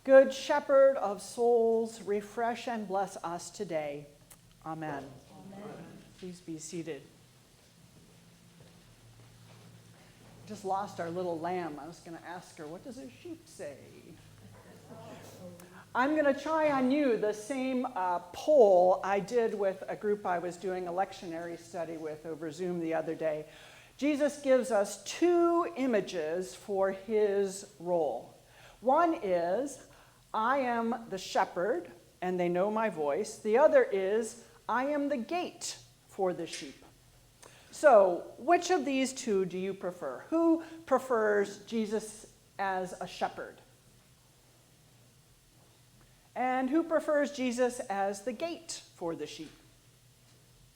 Good Shepherd of souls, refresh and bless us today. Amen. Amen. Please be seated. Just lost our little lamb. I was going to ask her, what does a sheep say? I'm going to try on you the same poll I did with a group I was doing a lectionary study with over Zoom the other day. Jesus gives us two images for his role. One is, I am the shepherd, and they know my voice. The other is, I am the gate for the sheep. So, which of these two do you prefer? Who prefers Jesus as a shepherd? And who prefers Jesus as the gate for the sheep?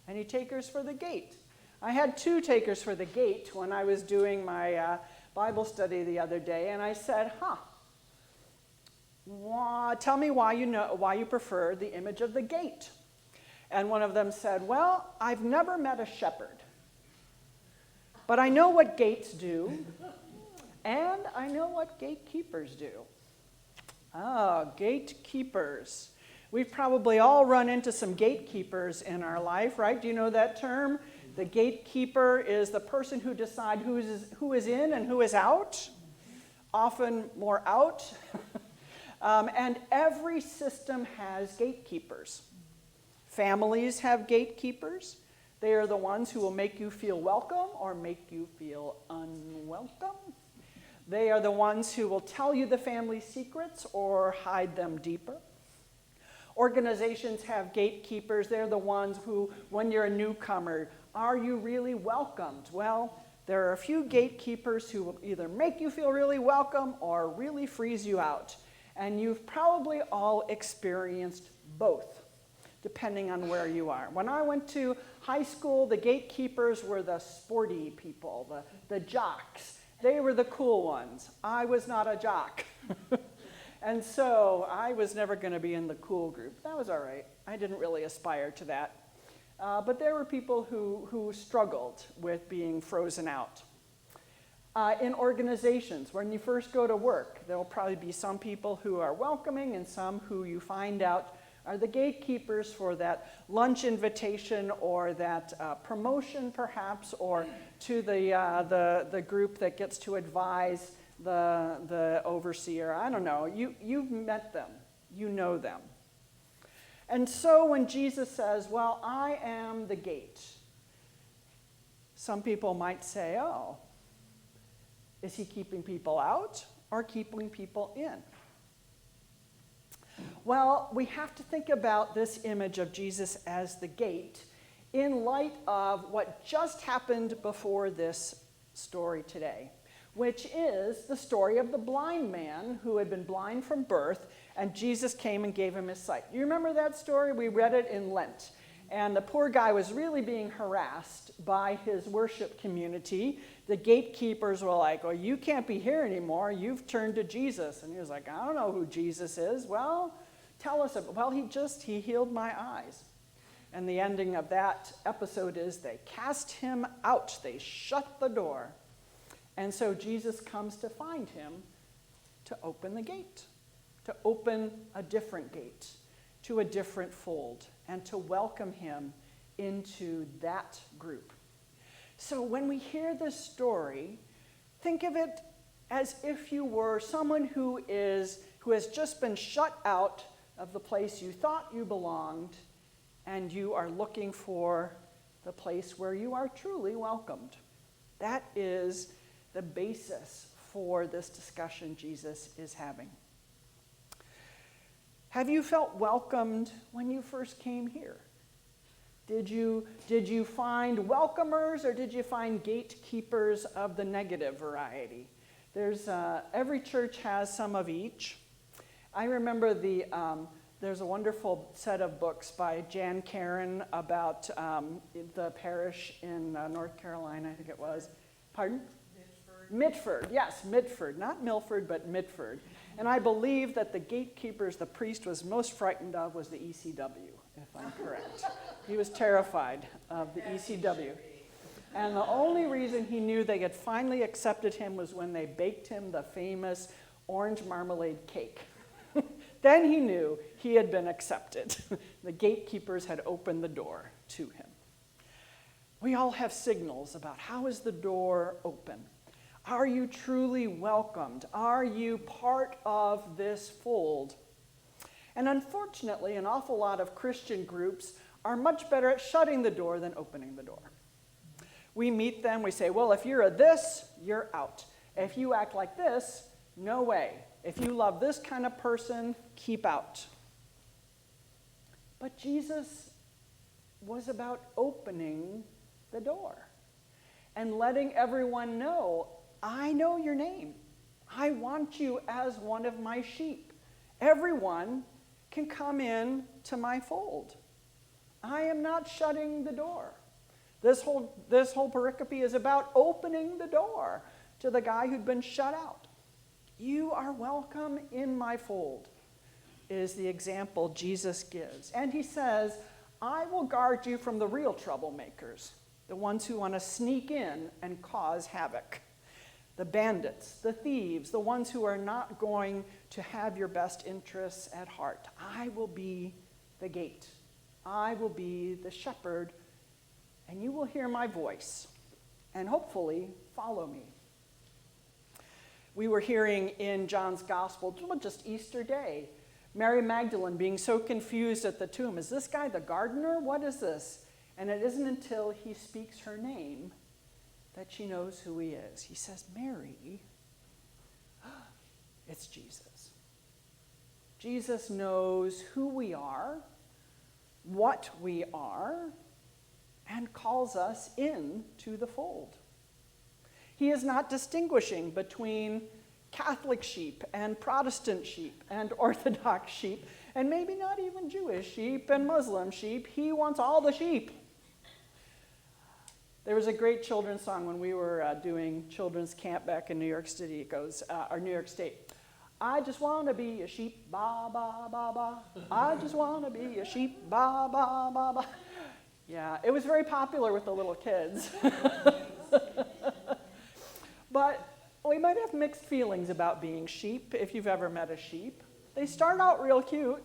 Any takers for the gate? I had two takers for the gate when I was doing my Bible study the other day, and I said, tell me why you prefer the image of the gate. And one of them said, well, I've never met a shepherd, but I know what gates do, and I know what gatekeepers do. Gatekeepers. We've probably all run into some gatekeepers in our life, right? Do you know that term? The gatekeeper is the person who decides who is in and who is out, often more out. And every system has gatekeepers. Families have gatekeepers. They are the ones who will make you feel welcome or make you feel unwelcome. They are the ones who will tell you the family secrets or hide them deeper. Organizations have gatekeepers. They're the ones who, when you're a newcomer, are you really welcomed? Well, there are a few gatekeepers who will either make you feel really welcome or really freeze you out. And you've probably all experienced both, depending on where you are. When I went to high school, the gatekeepers were the sporty people, the jocks. They were the cool ones. I was not a jock. And so I was never going to be in the cool group. That was all right. I didn't really aspire to that. But there were people who struggled with being frozen out. In organizations, when you first go to work, there will probably be some people who are welcoming and some who you find out are the gatekeepers for that lunch invitation or that promotion perhaps, or to the group that gets to advise the overseer. I don't know. You've met them. You know them. And so when Jesus says, well, I am the gate, some people might say, oh, is he keeping people out or keeping people in? Well, we have to think about this image of Jesus as the gate in light of what just happened before this story today, which is the story of the blind man who had been blind from birth, and Jesus came and gave him his sight. You remember that story? We read it in Lent. And the poor guy was really being harassed by his worship community. The gatekeepers were like, well, you can't be here anymore. You've turned to Jesus. And he was like, I don't know who Jesus is. Well, tell us. Well, he healed my eyes. And the ending of that episode is they cast him out. They shut the door. And so Jesus comes to find him to open the gate, to open a different gate, to a different fold, and to welcome him into that group. So when we hear this story, think of it as if you were someone who has just been shut out of the place you thought you belonged, and you are looking for the place where you are truly welcomed. That is the basis for this discussion Jesus is having. Have you felt welcomed when you first came here? Did you find welcomers, or did you find gatekeepers of the negative variety? Every church has some of each. I remember there's a wonderful set of books by Jan Karen about the parish in North Carolina, I think it was. Pardon? Mitford, yes, Mitford. Not Milford, but Mitford. And I believe that the gatekeepers the priest was most frightened of was the ECW, if I'm correct. He was terrified of the ECW. And the only reason he knew they had finally accepted him was when they baked him the famous orange marmalade cake. Then he knew he had been accepted. The gatekeepers had opened the door to him. We all have signals about how is the door open? Are you truly welcomed? Are you part of this fold? And unfortunately, an awful lot of Christian groups are much better at shutting the door than opening the door. We meet them, we say, well, if you're a this, you're out. If you act like this, no way. If you love this kind of person, keep out. But Jesus was about opening the door and letting everyone know, I know your name. I want you as one of my sheep. Everyone can come in to my fold. I am not shutting the door. This whole pericope is about opening the door to the guy who'd been shut out. You are welcome in my fold, is the example Jesus gives. And he says, I will guard you from the real troublemakers, the ones who want to sneak in and cause havoc. The bandits, the thieves, the ones who are not going to have your best interests at heart. I will be the gate. I will be the shepherd, and you will hear my voice, and hopefully follow me. We were hearing in John's Gospel, just Easter Day, Mary Magdalene being so confused at the tomb. Is this guy the gardener? What is this? And it isn't until he speaks her name that she knows who he is. He says, Mary. It's Jesus. Jesus knows who we are, what we are, and calls us into the fold. He is not distinguishing between Catholic sheep and Protestant sheep and Orthodox sheep, and maybe not even Jewish sheep and Muslim sheep. He wants all the sheep. There was a great children's song when we were doing children's camp back in New York City. It goes, or New York State. I just want to be a sheep, ba, ba, ba, ba. I just want to be a sheep, ba, ba, ba, ba. Yeah, it was very popular with the little kids. But we might have mixed feelings about being sheep, if you've ever met a sheep. They start out real cute,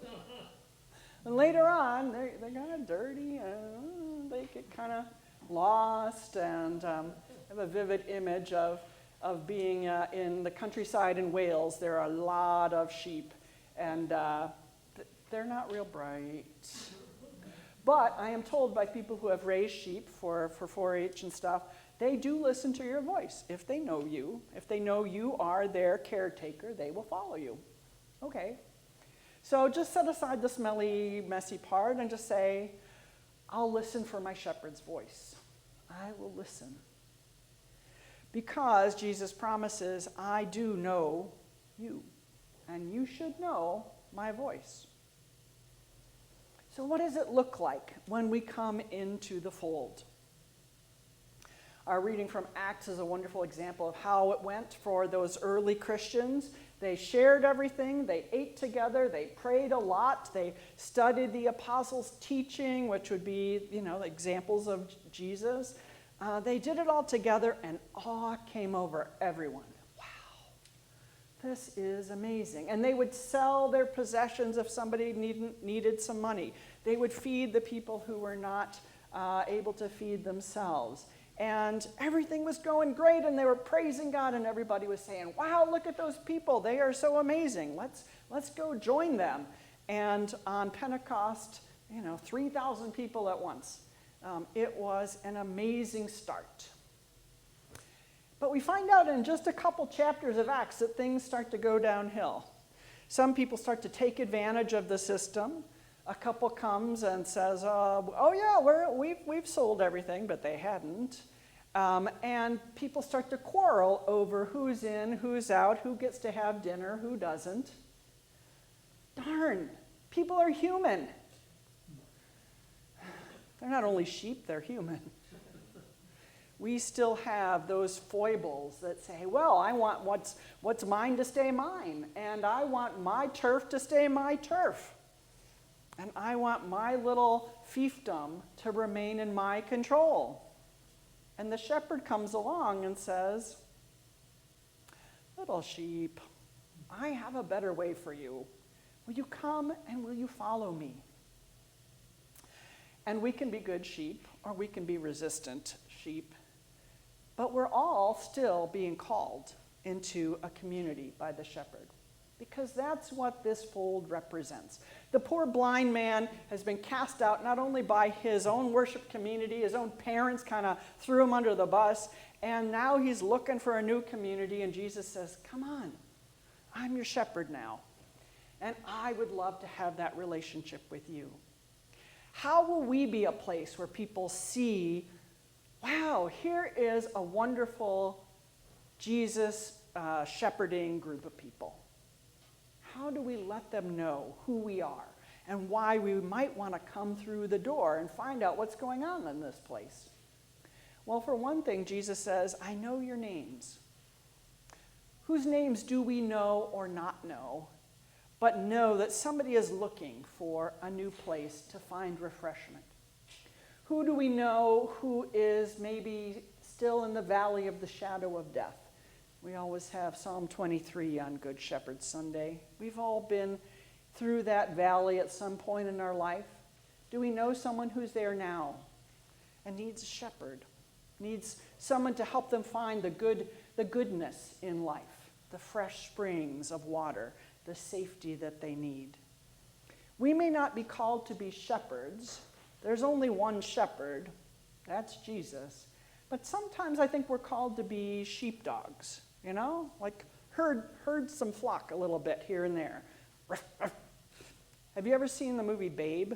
and later on, they're kind of dirty, and they get kind of lost, and I have a vivid image of being in the countryside in Wales. There are a lot of sheep, and they're not real bright. But I am told by people who have raised sheep for 4-H and stuff, they do listen to your voice. If they know you are their caretaker, they will follow you. Okay. So just set aside the smelly, messy part and just say, I'll listen for my shepherd's voice. I will listen. Because Jesus promises, I do know you, and you should know my voice. So what does it look like when we come into the fold? Our reading from Acts is a wonderful example of how it went for those early Christians. They shared everything, they ate together, they prayed a lot, they studied the apostles' teaching, which would be, examples of Jesus. They did it all together, and awe came over everyone. Wow, this is amazing. And they would sell their possessions if somebody needed some money. They would feed the people who were not able to feed themselves. And everything was going great, and they were praising God, and everybody was saying, wow, look at those people. They are so amazing. Let's go join them. And on Pentecost, 3,000 people at once. It was an amazing start. But we find out in just a couple chapters of Acts that things start to go downhill. Some people start to take advantage of the system. A couple comes and says, oh yeah, we've sold everything, but they hadn't. And people start to quarrel over who's in, who's out, who gets to have dinner, who doesn't. Darn, people are human. They're not only sheep, they're human. We still have those foibles that say, well, I want what's mine to stay mine, and I want my turf to stay my turf. And I want my little fiefdom to remain in my control. And the shepherd comes along and says, little sheep, I have a better way for you. Will you come and will you follow me? And we can be good sheep, or we can be resistant sheep, but we're all still being called into a community by the shepherd, because that's what this fold represents. The poor blind man has been cast out not only by his own worship community, his own parents kind of threw him under the bus, and now he's looking for a new community, and Jesus says, come on, I'm your shepherd now, and I would love to have that relationship with you. How will we be a place where people see, wow, here is a wonderful Jesus shepherding group of people? How do we let them know who we are and why we might want to come through the door and find out what's going on in this place? Well, for one thing, Jesus says, I know your names. Whose names do we know or not know, but know that somebody is looking for a new place to find refreshment? Who do we know who is maybe still in the valley of the shadow of death? We always have Psalm 23 on Good Shepherd Sunday. We've all been through that valley at some point in our life. Do we know someone who's there now and needs a shepherd, needs someone to help them find the goodness in life, the fresh springs of water, the safety that they need? We may not be called to be shepherds. There's only one shepherd. That's Jesus. But sometimes I think we're called to be sheepdogs, like herd some flock a little bit here and there. Have you ever seen the movie Babe?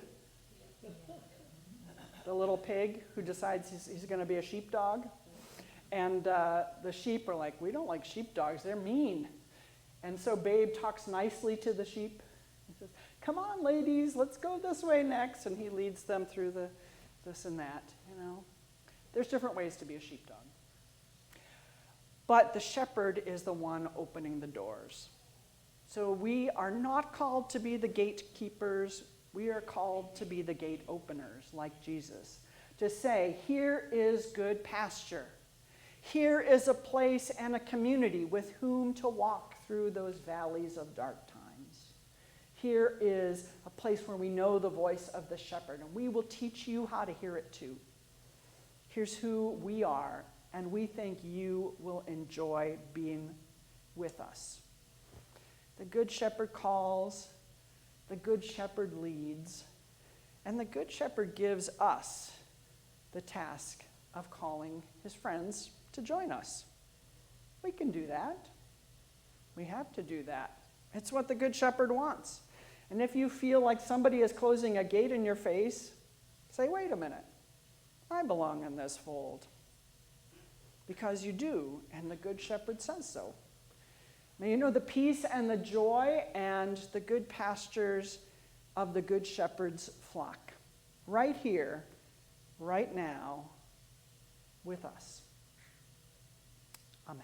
The little pig who decides he's going to be a sheepdog. And the sheep are like, we don't like sheepdogs, they're mean. And so Babe talks nicely to the sheep. He says, come on, ladies, let's go this way next. And he leads them through this and that, There's different ways to be a sheepdog. But the shepherd is the one opening the doors. So we are not called to be the gatekeepers. We are called to be the gate openers, like Jesus. To say, here is good pasture. Here is a place and a community with whom to walk through those valleys of dark times. Here is a place where we know the voice of the shepherd, and we will teach you how to hear it too. Here's who we are, and we think you will enjoy being with us. The Good Shepherd calls, the Good Shepherd leads, and the Good Shepherd gives us the task of calling his friends to join us. We can do that. We have to do that. It's what the Good Shepherd wants. And if you feel like somebody is closing a gate in your face, say, wait a minute. I belong in this fold. Because you do, and the Good Shepherd says so. May you know the peace and the joy and the good pastures of the Good Shepherd's flock, right here, right now, with us. Amen.